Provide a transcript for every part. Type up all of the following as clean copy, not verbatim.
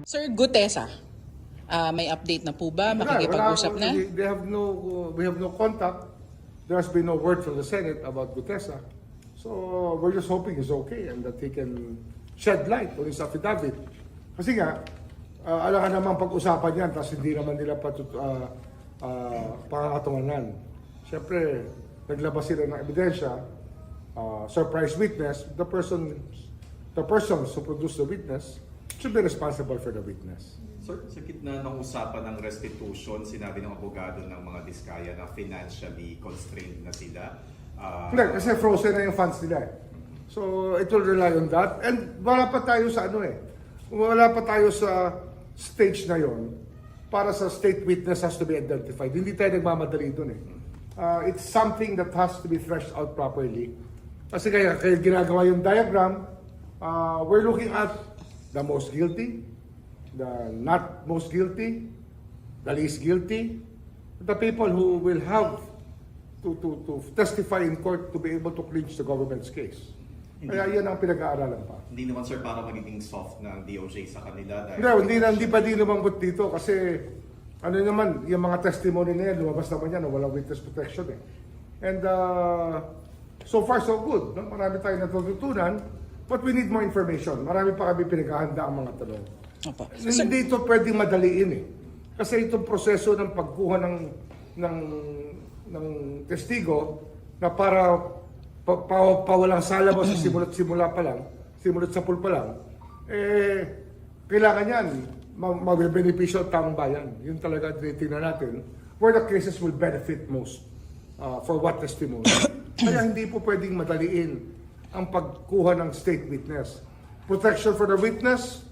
Sir Gutesa, may update na po ba? Makikipag-usap na? We have no contact. There has been no word from the Senate about Gutesa. So we're just hoping he's okay and that he can shed light on his affidavit. Kasi nga, alam ka naman pag-usapan yan, tapos hindi naman nila pangangatunganan. Siyempre, naglabas sila ng ebidensya, surprise witness, the persons who produced the witness should be responsible for the witness. Sir, sa gitna ng usapan ng restitution, sinabi ng abogado ng mga diskaya na financially constrained na sila. Hindi, kasi frozen na yung funds nila. So, it will rely on that. And wala pa tayo sa wala pa tayo sa stage na yon para sa state witness has to be identified. Hindi tayo nagmamadali doon It's something that has to be threshed out properly. Kasi kaya ginagawa yung diagram, we're looking at the most guilty, the not most guilty, the least guilty, the people who will have to testify in court to be able to clinch the government's case. Kaya yan ang pinag-aaralan pa. Hindi naman sir para magiging soft ng DOJ sa kanila dahil... Hindi pa din lumambot dito kasi ano naman, yung mga testimony na yan, lumabas naman yan, walang witness protection And so far so good. No? Marami tayong natututunan, but we need more information. Marami pa kami pinaghahanda ang mga tanong. Hindi ito pwedeng madaliin Kasi itong proseso ng pagkuha ng testigo na para pawalang salabas sa simula sa pool pa lang, kailangan yan, mabebenepisyo ang taong bayan. Yun talaga tinitingnan natin, where the cases will benefit most, for what testimony. Kaya hindi po pwedeng madaliin ang pagkuha ng state witness. Protection for the witness,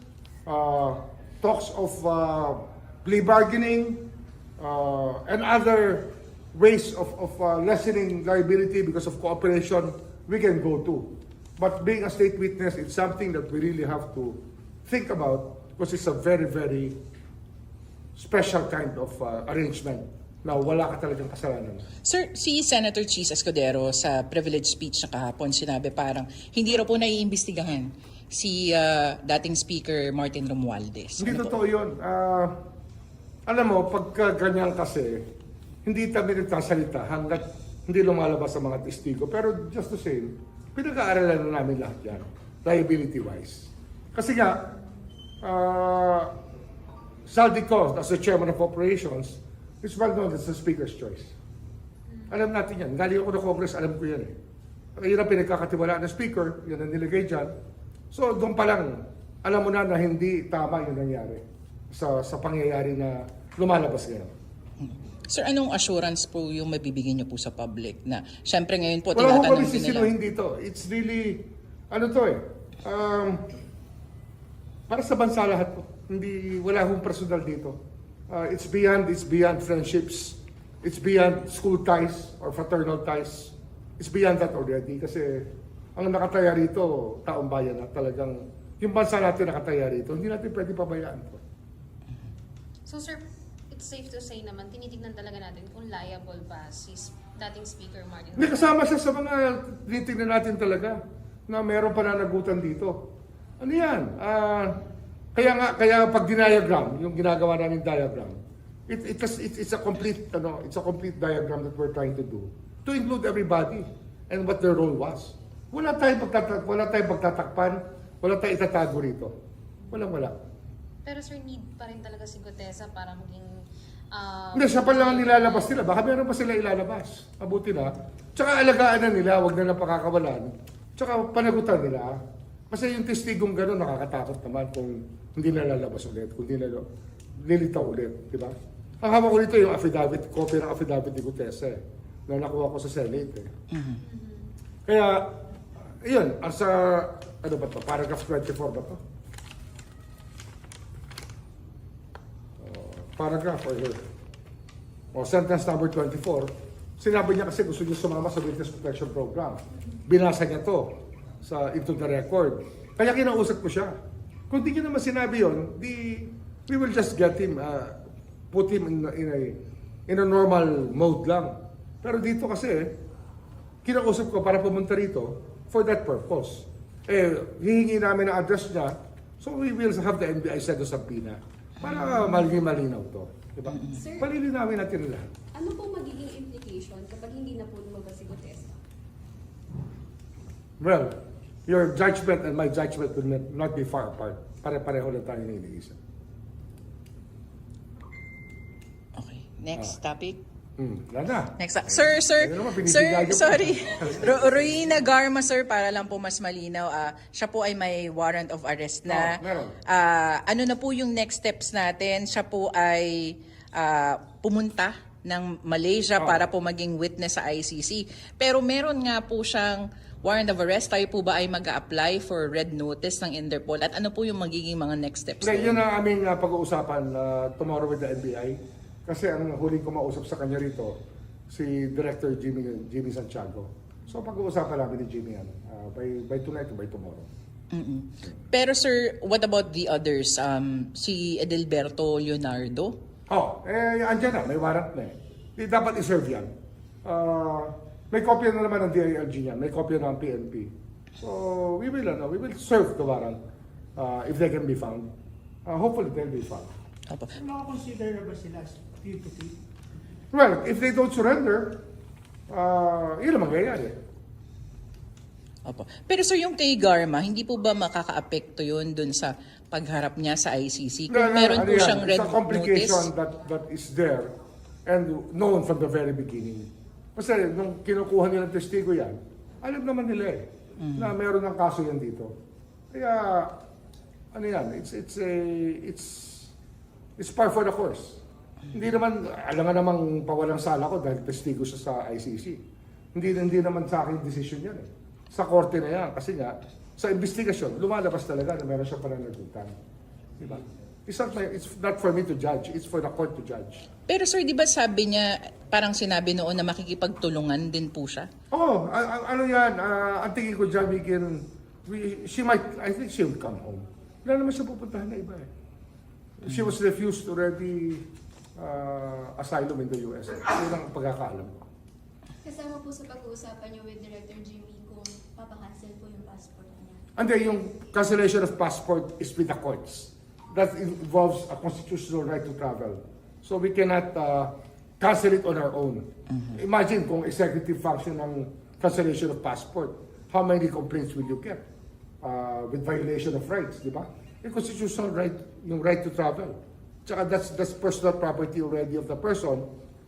talks of plea bargaining, and other ways of lessening liability because of cooperation, we can go to. But being a state witness, it's something that we really have to think about because it's a very, very special kind of arrangement na wala ka talagang kasalanan. Sir, si Senator Chis Escudero sa privilege speech na kahapon, sinabi parang hindi raw po naiimbestigahan si dating Speaker Martin Romualdez. Hindi totoo yun. Alam mo, pagka ganyan kasi, hindi kami nagsasalita hanggat hindi lumalabas sa mga testigo. Pero just the same, pinag-aaralan na namin lahat yan, liability-wise. Kasi nga, Saldico, as the Chairman of Operations, is well known as the Speaker's choice. Alam natin yan. Galing ako na Congress, alam ko yan Yun ang pinagkakatiwalaan ng Speaker, yun ang nilagay dyan. So doon pa lang, alam mo na hindi tama yung nangyari sa pangyayari na lumalabas ngayon. Sir, anong assurance po yung mabibigyan niyo po sa public na syempre ngayon po wala tinatanong kami din nila. sisinuhin dito. It's really, para sa bansa lahat po. Wala hong personal dito. It's beyond friendships. It's beyond school ties or fraternal ties. It's beyond that already kasi ang nakataya rito, taong bayan na talagang, yung bansa natin nakataya rito, hindi natin pwede pabayaan po. So sir, it's safe to say naman, tinitignan talaga natin kung liable ba si dating Speaker Martin. Hindi, kasama siya sa mga tinitignan natin talaga na meron pananagutan dito. Ano yan? Kaya pag diagram, yung ginagawa namin diagram, it's a complete diagram that we're trying to do to include everybody and what their role was. Wala tayong pagtatakpan, wala tayong itatago rito. Wala. Pero sir, need pa rin talaga si Gutesa para maging... Hindi, siya pa lang ang nilalabas nila. Baka meron pa sila ilalabas. Mabuti na. Tsaka alagaan na nila, wag na lang pakakawalan. Tsaka panagutan nila. Kasi yung testigong gano'n nakakatakot naman kung hindi nalalabas ulit, kung hindi nilitaw ulit. Diba? Ang hawak ko nito yung affidavit, copy ng affidavit ni Gutesa na nakuha ko sa Senate. Kaya, yun, sa, paragraph 24 ba to? Paragraph or sentence number 24, sinabi niya kasi gusto niya sumama sa Witness Protection Program. Binasa niya to into the record. Kaya kinausap ko siya. Kung di niya naman sinabi yun, we will just get him, put him in a normal mode lang. Pero dito kasi, kinausap ko para pumunta rito for that purpose. Hihingi namin ang address niya So we will have the NBI set of subpoena para malinaw to. Diba? Sir- Palilinawin natin lahat. Ano po magiging implication kapag hindi na po lumabas si Gutesa? Well, your judgment and my judgment will not be far apart. Pare-pareho lang tayo ng iniisip. Okay. Next topic. Wala na. Next up. Sir, Ayun naman, binibigay niyo pa. sorry. Ruina Garma, sir, para lang po mas malinaw, siya po ay may warrant of arrest na. meron. Ano na po yung next steps natin? Siya po ay pumunta ng Malaysia para po maging witness sa ICC. Pero meron nga po siyang warrant of arrest. Tayo po ba ay mag-a-apply for red notice ng Interpol? At ano po yung magiging mga next steps? Yun ang aming pag-uusapan tomorrow with the NBI. Kasi ang huling ko mausap sa kanya rito, si Director Jimmy Santiago. So pag-uusapan namin ni Jimmy yan by tonight or by tomorrow. Mm-mm. Pero sir, what about the others? Si Edelberto Leonardo? Andyan na, may warrant na eh. Dapat i-serve yan. May kopya na naman ng DILG niyan, may kopya ng PNP. So we will serve the warrant if they can be found. Hopefully they'll be found. Opo. Makakonsider na ba sila as fugitive? Well, if they don't surrender, yun ang mangyayari. Opo. Pero sir, yung kay Garma, hindi po ba makaka-apekto yun dun sa pagharap niya sa ICC? Kung meron po siyang red It's a complication notice? that is there and known from the very beginning. Kasi nung kinukuha nilang testigo yan, alam naman nila na meron ng kaso yan dito. Kaya, ano yan, it's par for the course. Hindi naman, alam nga namang pawalang sala ko dahil testigo siya sa ICC. Hindi naman sa akin decision yan eh. Sa korte na yan. Kasi nga, sa investigasyon, lumalabas talaga na meron siya pananagutan. Diba? It's not for me to judge. It's for the court to judge. Pero sir, di ba sabi niya, parang sinabi noon na makikipagtulungan din po siya? Ano yan, ang tingin ko dyan, I think she will come home. Wala naman siya pupuntahan na iba eh. She was refused already asylum in the US. Yun ang pagkakaalam ko. Kasama po sa pag-uusapan niyo with Director Jimmy kung papakancel po yung passport niya. And then yung cancellation of passport is with the courts. That involves a constitutional right to travel. So we cannot cancel it on our own. Imagine kung executive function ng cancellation of passport, how many complaints will you get with violation of rights, di ba? Yung constitutional right, yung right to travel. Tsaka that's personal property already of the person,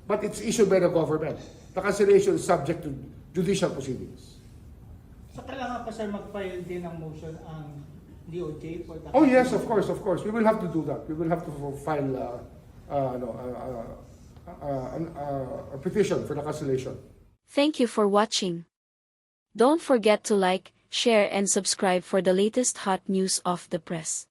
but it's issued by the government. The cancellation is subject to judicial proceedings. So kailangan pa sir mag-file din ng motion ang DOJ for the... Oh yes, of course. We will have to do that. We will have to file a petition for the cancellation. Thank you for watching. Don't forget to like, share and subscribe for the latest hot news of the press.